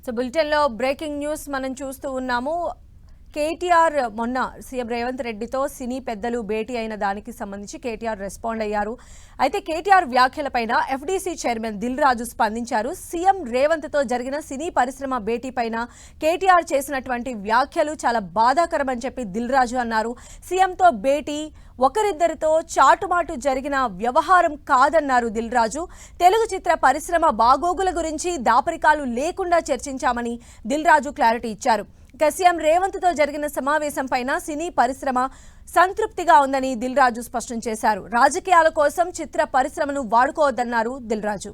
So బులెటిన్లో breaking news మనం చూస్తూ ఉన్నాము. కేటీఆర్ మొన్న సీఎం రేవంత్ రెడ్డితో సినీ పెద్దలు భేటీ అయిన దానికి సంబంధించి కేటీఆర్ రెస్పాండ్ అయ్యారు. అయితే కేటీఆర్ వ్యాఖ్యలపైన ఎఫ్డీసీ చైర్మన్ దిల్ రాజు స్పందించారు. సీఎం రేవంత్తో జరిగిన సినీ పరిశ్రమ భేటీ పైన కేటీఆర్ చేసినటువంటి వ్యాఖ్యలు చాలా బాధాకరమని చెప్పి దిల్ రాజు అన్నారు. సీఎంతో భేటీ ఒకరిద్దరితో చాటుమాటు జరిగిన వ్యవహారం కాదన్నారు దిల్ రాజు. తెలుగు చిత్ర పరిశ్రమ బాగోగుల గురించి దాపరికాలు లేకుండా చర్చించామని దిల్ రాజు క్లారిటీ ఇచ్చారు. ఇక సీఎం రేవంత్తో జరిగిన సమావేశం పైన సినీ పరిశ్రమ సంతృప్తిగా ఉందని దిల్ రాజు స్పష్టం చేశారు. రాజకీయాల కోసం చిత్ర పరిశ్రమను వాడుకోవద్దన్నారు దిల్ రాజు.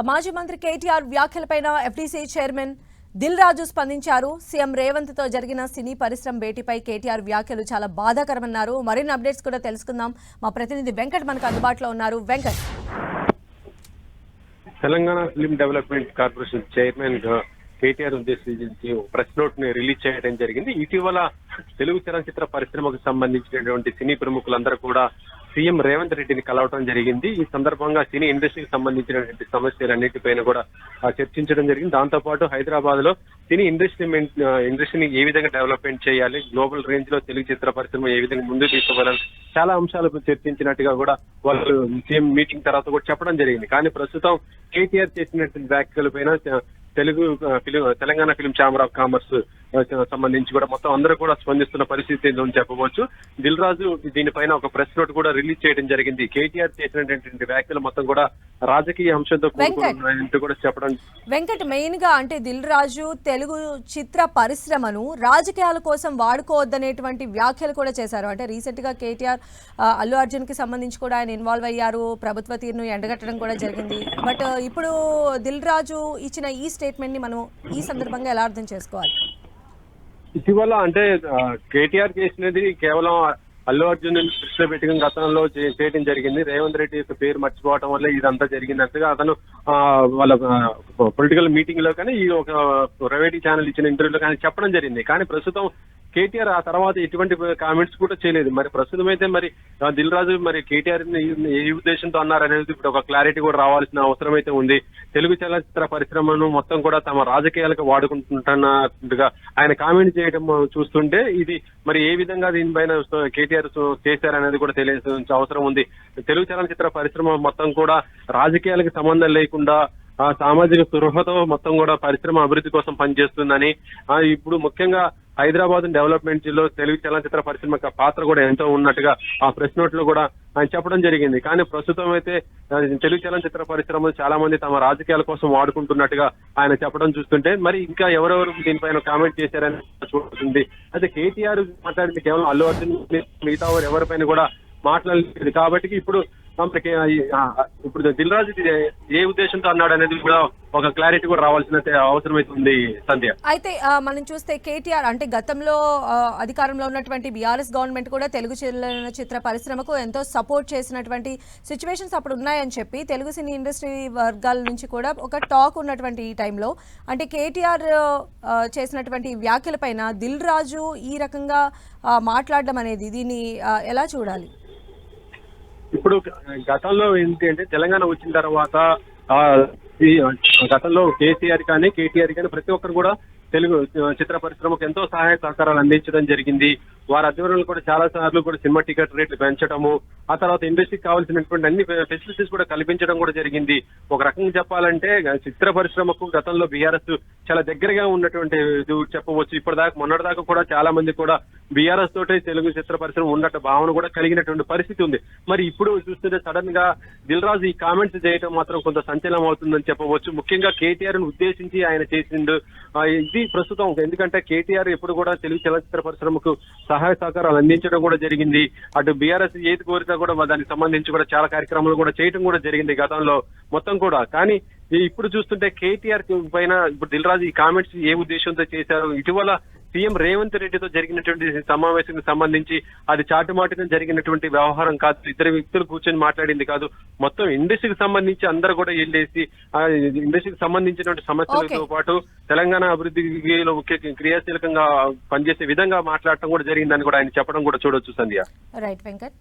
మాజీ మంత్రి కేటీఆర్ వ్యాఖ్యలపైన ఎఫ్డీసీ చైర్మన్ దిల్ రాజు స్పందించారు. సీఎం రేవంత్తో జరిగిన సినీ పరిశ్రమ భేటీపై కేటీఆర్ వ్యాఖ్యలు చాలా బాధాకరమన్నారు. మరిన్ని అప్డేట్స్ కూడా తెలుసుకుందాం. మా ప్రతినిధి వెంకట్ మనకు అందుబాటులో ఉన్నారు. Venkat, Telangana film development corporation chairman KTR ఉద్దేశించి ప్రెస్ నోట్ ని రిలీజ్ చేయడం జరిగింది. ఇటీవల తెలుగు చలనచిత్ర పరిశ్రమకు సంబంధించినటువంటి సినీ ప్రముఖులందరూ కూడా సీఎం రేవంత్ రెడ్డిని కలవడం జరిగింది. ఈ సందర్భంగా సినీ ఇండస్ట్రీకి సంబంధించినటువంటి సమస్యలన్నిటిపైన కూడా చర్చించడం జరిగింది. దాంతో పాటు హైదరాబాద్ లో సినీ ఇండస్ట్రీని ఏ విధంగా డెవలప్మెంట్ చేయాలి, గ్లోబల్ రేంజ్ లో తెలుగు చిత్ర పరిశ్రమ ఏ విధంగా ముందుకు తీసుకోవాలని చాలా అంశాలకు చర్చించినట్టుగా కూడా వాళ్ళు సీఎం మీటింగ్ తర్వాత కూడా చెప్పడం జరిగింది. కానీ ప్రస్తుతం కేటీఆర్ చేసినటువంటి వ్యాఖ్యలపైన Telangana film chamber of commerce సంబంధించి కూడా మొత్తం అందరూ కూడా స్పందిస్తున్న పరిస్థితి ఏందని చెప్పవచ్చు. దిల్ రాజు దీనిపైన ఒక ప్రెస్ నోట్ కూడా రిలీజ్ చేయడం జరిగింది. కేటీఆర్ చేసినటువంటి వ్యాఖ్యలు మొత్తం కూడా రాజకీయ అంశంతో కూడా చెప్పడం. వెంకట్, మెయిన్ గా అంటే దిల్ రాజు తెలుగు చిత్ర పరిశ్రమను రాజకీయాల కోసం వాడుకోవద్దనేటువంటి వ్యాఖ్యలు కూడా చేశారు. అంటే రీసెంట్ గా కేటీఆర్ అల్లు అర్జున్ కి సంబంధించి కూడా ఆయన ఇన్వాల్వ్ అయ్యారు, ప్రభుత్వ తీరును ఎండగట్టడం కూడా జరిగింది. బట్ ఇప్పుడు దిల్ రాజు ఇచ్చిన ఈ స్టేట్మెంట్ ని మనం ఈ సందర్భంగా ఎలా అర్థం చేసుకోవాలి? ఇటీవల అంటే కేటీఆర్ చేసినది కేవలం అల్లు అర్జున్ దృష్టిలో పెట్టుకుని గతంలో చేయడం జరిగింది. రేవంత్ రెడ్డి యొక్క పేరు మర్చిపోవడం వల్ల ఇదంతా జరిగినట్టుగా అతను వాళ్ళ పొలిటికల్ మీటింగ్ లో కానీ ఈ ఒక ప్రైవేట్ ఛానల్ ఇచ్చిన ఇంటర్వ్యూలో కానీ చెప్పడం జరిగింది. కానీ ప్రస్తుతం కేటీఆర్ ఆ తర్వాత ఎటువంటి కామెంట్స్ కూడా చేయలేదు. మరి ప్రస్తుతం అయితే మరి దిల్ రాజు మరి కేటీఆర్ ఏ ఉద్దేశంతో అన్నారనేది ఇప్పుడు ఒక క్లారిటీ కూడా రావాల్సిన అవసరం అయితే ఉంది. తెలుగు చలనచిత్ర పరిశ్రమను మొత్తం కూడా తమ రాజకీయాలకు వాడుకుంటున్నట్టుగా ఆయన కామెంట్ చేయడం చూస్తుంటే ఇది మరి ఏ విధంగా దీనిపైన కేటీఆర్ చేశారనేది కూడా తెలియాల్సిన అవసరం ఉంది. తెలుగు చలనచిత్ర పరిశ్రమ మొత్తం కూడా రాజకీయాలకు సంబంధం లేకుండా సామాజిక స్పృహతో మొత్తం కూడా పరిశ్రమ అభివృద్ధి కోసం పనిచేస్తుందని, ఇప్పుడు ముఖ్యంగా హైదరాబాద్ డెవలప్మెంట్ లో తెలుగు చలనచిత్ర పరిశ్రమ పాత్ర కూడా ఎంతో ఉన్నట్టుగా ఆ ప్రెస్ నోట్ లో కూడా ఆయన చెప్పడం జరిగింది. కానీ ప్రస్తుతం అయితే తెలుగు చలనచిత్ర పరిశ్రమ చాలా మంది తమ రాజకీయాల కోసం వాడుకుంటున్నట్టుగా ఆయన చెప్పడం చూస్తుంటే మరి ఇంకా ఎవరెవరు దీనిపైన కామెంట్ చేశారని చూస్తుంది. అయితే కేటీఆర్ మాట్లాడింది కేవలం అల్లు అర్జున్, మిగతా వారు ఎవరిపైన కూడా మాట్లాడలేదు. కాబట్టి ఇప్పుడు దిల్ రాజు ఏ ఉద్దేశంతో అన్నాడు అనేది కూడా ఒక క్లారిటీ కూడా రావాల్సిన అవసరం అయితే ఉంది సంధ్య. అయితే మనం చూస్తే కేటీఆర్ అంటే గతంలో అధికారంలో ఉన్నటువంటి బీఆర్ఎస్ గవర్నమెంట్ కూడా తెలుగు చలనచిత్ర పరిశ్రమకు ఎంతో సపోర్ట్ చేసినటువంటి సిచ్యువేషన్స్ అప్పుడు ఉన్నాయని చెప్పి తెలుగు సినీ ఇండస్ట్రీ వర్గాల నుంచి కూడా ఒక టాక్ ఉన్నటువంటి ఈ టైంలో అంటే కేటీఆర్ చేసినటువంటి వ్యాఖ్యల పైన దిల్ రాజు ఈ రకంగా మాట్లాడడం అనేది దీన్ని ఎలా చూడాలి? ఇప్పుడు గతంలో ఏంటి అంటే తెలంగాణ వచ్చిన తర్వాత గతంలో కేసీఆర్ కానీ కేటీఆర్ కానీ ప్రతి ఒక్కరు కూడా తెలుగు చిత్ర పరిశ్రమకు ఎంతో సహాయ సహకారాలు అందించడం జరిగింది. వారి ఆధ్వర్యంలో కూడా చాలా సార్లు కూడా సినిమా టికెట్ రేట్లు పెంచడము, ఆ తర్వాత ఇండస్ట్రీకి కావాల్సినటువంటి అన్ని ఫెసిలిటీస్ కూడా కల్పించడం కూడా జరిగింది. ఒక రకంగా చెప్పాలంటే చిత్ర పరిశ్రమకు గతంలో బీఆర్ఎస్ చాలా దగ్గరగా ఉన్నటువంటి చెప్పవచ్చు. ఇప్పటిదాకా మొన్నటిదాకా కూడా చాలా మంది కూడా బీఆర్ఎస్ తోటే తెలుగు చిత్ర పరిశ్రమ ఉన్నట్టు భావన కూడా కలిగినటువంటి పరిస్థితి ఉంది. మరి ఇప్పుడు చూస్తుంటే సడన్ గా దిల్ రాజు ఈ కామెంట్స్ చేయడం మాత్రం కొంత సంచలనం అవుతుందని చెప్పవచ్చు. ముఖ్యంగా కేటీఆర్ ను ఉద్దేశించి ఆయన చేసిండు ఇది ప్రస్తుతం. ఎందుకంటే కేటీఆర్ ఎప్పుడు కూడా తెలుగు చలనచిత్ర పరిశ్రమకు సహాయ సహకారాలు అందించడం కూడా జరిగింది. అటు బీఆర్ఎస్ ఏది కోరితే కూడా దానికి సంబంధించి కూడా చాలా కార్యక్రమాలు కూడా చేయడం కూడా జరిగింది గతంలో మొత్తం కూడా. కానీ ఇప్పుడు చూస్తుంటే కేటీఆర్ పైన ఇప్పుడు దిల్ రాజు ఈ కామెంట్స్ ఏ ఉద్దేశంతో చేశారు, ఇటీవల సీఎం రేవంత్ రెడ్డితో జరిగినటువంటి సమావేశానికి సంబంధించి అది చాటుమాటుగా జరిగినటువంటి వ్యవహారం కాదు, ఇద్దరు వ్యక్తులు కూర్చొని మాట్లాడింది కాదు, మొత్తం ఇండస్ట్రీకి సంబంధించి అందరూ కూడా వెళ్ళేసి ఆ ఇండస్ట్రీకి సంబంధించినటువంటి సమస్యలతో పాటు తెలంగాణ అభివృద్ధిలో ముఖ్య క్రియాశీలకంగా పనిచేసే విధంగా మాట్లాడటం కూడా జరిగిందని కూడా ఆయన చెప్పడం కూడా చూడొచ్చు సంధ్య. రైట్ వెంకట్.